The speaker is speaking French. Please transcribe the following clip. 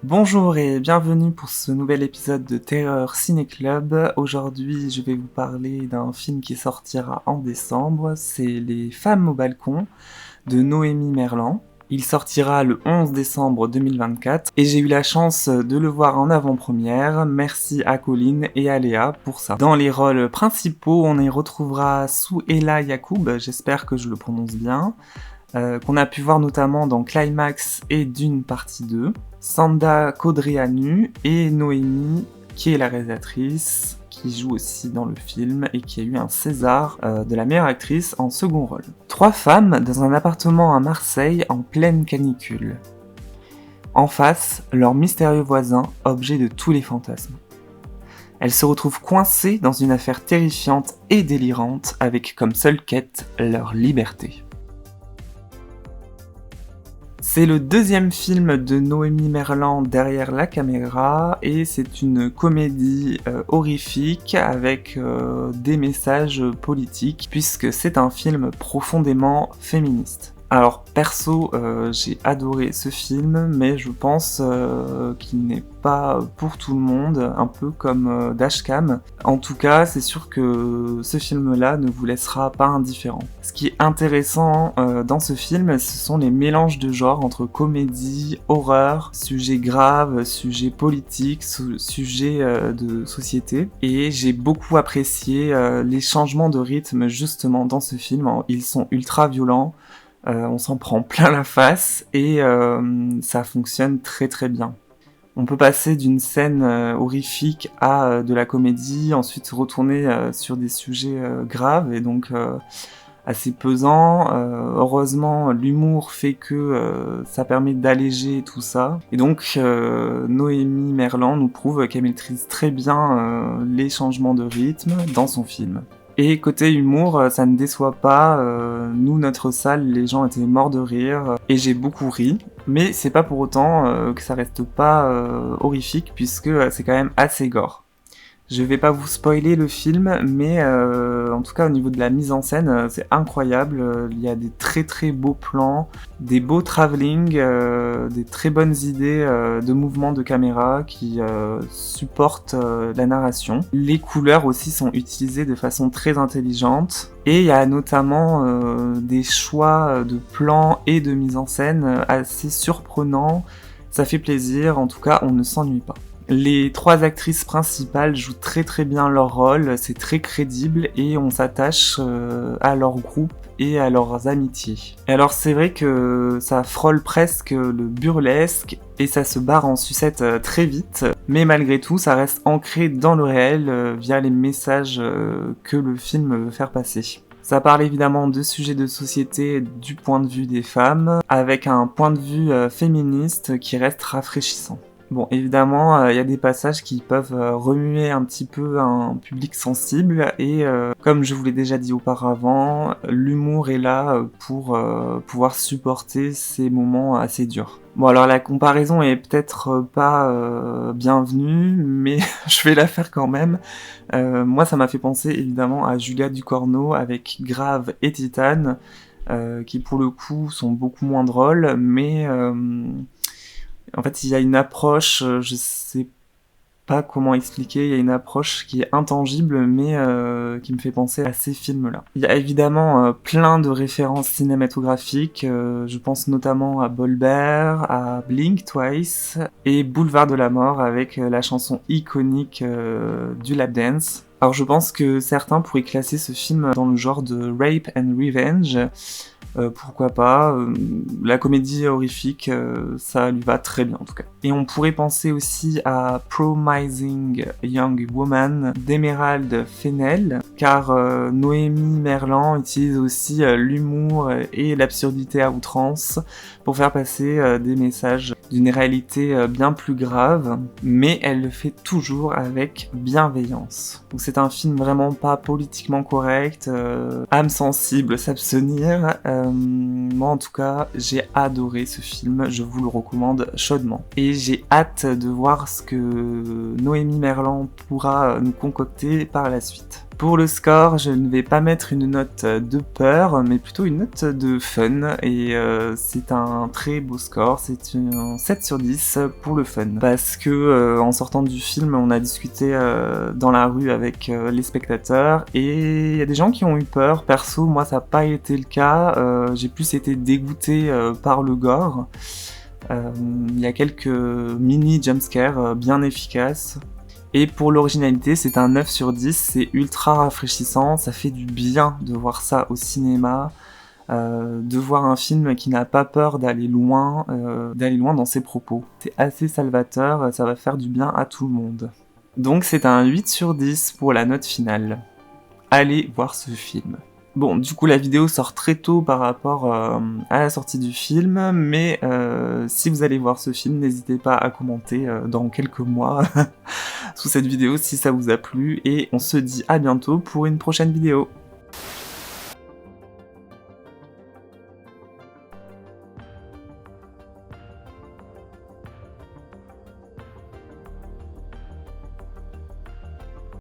Bonjour et bienvenue pour ce nouvel épisode de Terreur Ciné Club. Aujourd'hui, je vais vous parler d'un film qui sortira en décembre. C'est Les Femmes au balcon de Noémie Merlan. Il sortira le 11 décembre 2024 et j'ai eu la chance de le voir en avant-première. Merci à Colline et à Léa pour ça. Dans les rôles principaux, on y retrouvera Souheila Yacoub, j'espère que je le prononce bien, qu'on a pu voir notamment dans Climax et Dune partie 2, Sanda Codreanu et Noémie, qui est la réalisatrice, qui joue aussi dans le film et qui a eu un César de la meilleure actrice en second rôle. 3 femmes dans un appartement à Marseille en pleine canicule. En face, leur mystérieux voisin, objet de tous les fantasmes. Elles se retrouvent coincées dans une affaire terrifiante et délirante avec comme seule quête leur liberté. C'est le deuxième film de Noémie Merlan derrière la caméra et c'est une comédie horrifique avec des messages politiques puisque c'est un film profondément féministe. Alors perso, j'ai adoré ce film, mais je pense qu'il n'est pas pour tout le monde, un peu comme Dashcam. En tout cas, c'est sûr que ce film-là ne vous laissera pas indifférent. Ce qui est intéressant dans ce film, ce sont les mélanges de genres entre comédie, horreur, sujets graves, sujets politiques, sujets de société. Et j'ai beaucoup apprécié les changements de rythme justement dans ce film. Ils sont ultra violents. On s'en prend plein la face et ça fonctionne très très bien. On peut passer d'une scène horrifique à de la comédie, ensuite retourner sur des sujets graves et donc assez pesants. Heureusement, l'humour fait que ça permet d'alléger tout ça. Et donc, Noémie Merlan nous prouve qu'elle maîtrise très bien les changements de rythme dans son film. Et côté humour, ça ne déçoit pas, nous, notre salle, les gens étaient morts de rire, et j'ai beaucoup ri, mais c'est pas pour autant que ça reste pas horrifique, puisque c'est quand même assez gore. Je vais pas vous spoiler le film, mais en tout cas au niveau de la mise en scène, c'est incroyable. Il y a des très très beaux plans, des beaux travelling, des très bonnes idées de mouvements de caméra qui supportent la narration. Les couleurs aussi sont utilisées de façon très intelligente. Et il y a notamment des choix de plans et de mise en scène assez surprenants. Ça fait plaisir, en tout cas on ne s'ennuie pas. Les 3 actrices principales jouent très très bien leur rôle, c'est très crédible et on s'attache à leur groupe et à leurs amitiés. Et alors c'est vrai que ça frôle presque le burlesque et ça se barre en sucette très vite, mais malgré tout ça reste ancré dans le réel via les messages que le film veut faire passer. Ça parle évidemment de sujets de société du point de vue des femmes, avec un point de vue féministe qui reste rafraîchissant. Bon, évidemment, il y a des passages qui peuvent remuer un petit peu un public sensible et comme je vous l'ai déjà dit auparavant, l'humour est là pour pouvoir supporter ces moments assez durs. Bon, alors la comparaison est peut-être pas bienvenue, mais je vais la faire quand même. Moi, ça m'a fait penser évidemment à Julia Ducournau avec Grave et Titane, qui pour le coup sont beaucoup moins drôles, mais en fait, il y a une approche, je sais pas comment expliquer, il y a une approche qui est intangible, mais qui me fait penser à ces films-là. Il y a évidemment plein de références cinématographiques, je pense notamment à Bolbert, à Blink Twice, et Boulevard de la Mort avec la chanson iconique du lap dance. Alors je pense que certains pourraient classer ce film dans le genre de Rape and Revenge, pourquoi pas, la comédie horrifique, ça lui va très bien en tout cas. Et on pourrait penser aussi à Promising Young Woman d'Emerald Fennell, car Noémie Merlan utilise aussi l'humour et l'absurdité à outrance pour faire passer des messages d'une réalité bien plus grave, mais elle le fait toujours avec bienveillance. Donc c'est un film vraiment pas politiquement correct, âme sensible, s'abstenir. Moi en tout cas, j'ai adoré ce film, je vous le recommande chaudement. Et j'ai hâte de voir ce que Noémie Merlan pourra nous concocter par la suite. Pour le score, je ne vais pas mettre une note de peur, mais plutôt une note de fun, et c'est un très beau score, c'est un 7 sur 10 pour le fun. Parce que en sortant du film, on a discuté dans la rue avec les spectateurs, et il y a des gens qui ont eu peur. Perso, moi ça n'a pas été le cas, j'ai plus été dégoûté par le gore. Il y a quelques mini jumpscares bien efficaces. Et pour l'originalité, c'est un 9 sur 10, c'est ultra rafraîchissant, ça fait du bien de voir ça au cinéma, de voir un film qui n'a pas peur d'aller loin dans ses propos. C'est assez salvateur, ça va faire du bien à tout le monde. Donc c'est un 8 sur 10 pour la note finale. Allez voir ce film. Bon, du coup, la vidéo sort très tôt par rapport à la sortie du film, mais si vous allez voir ce film, n'hésitez pas à commenter dans quelques mois sous cette vidéo si ça vous a plu, et on se dit à bientôt pour une prochaine vidéo.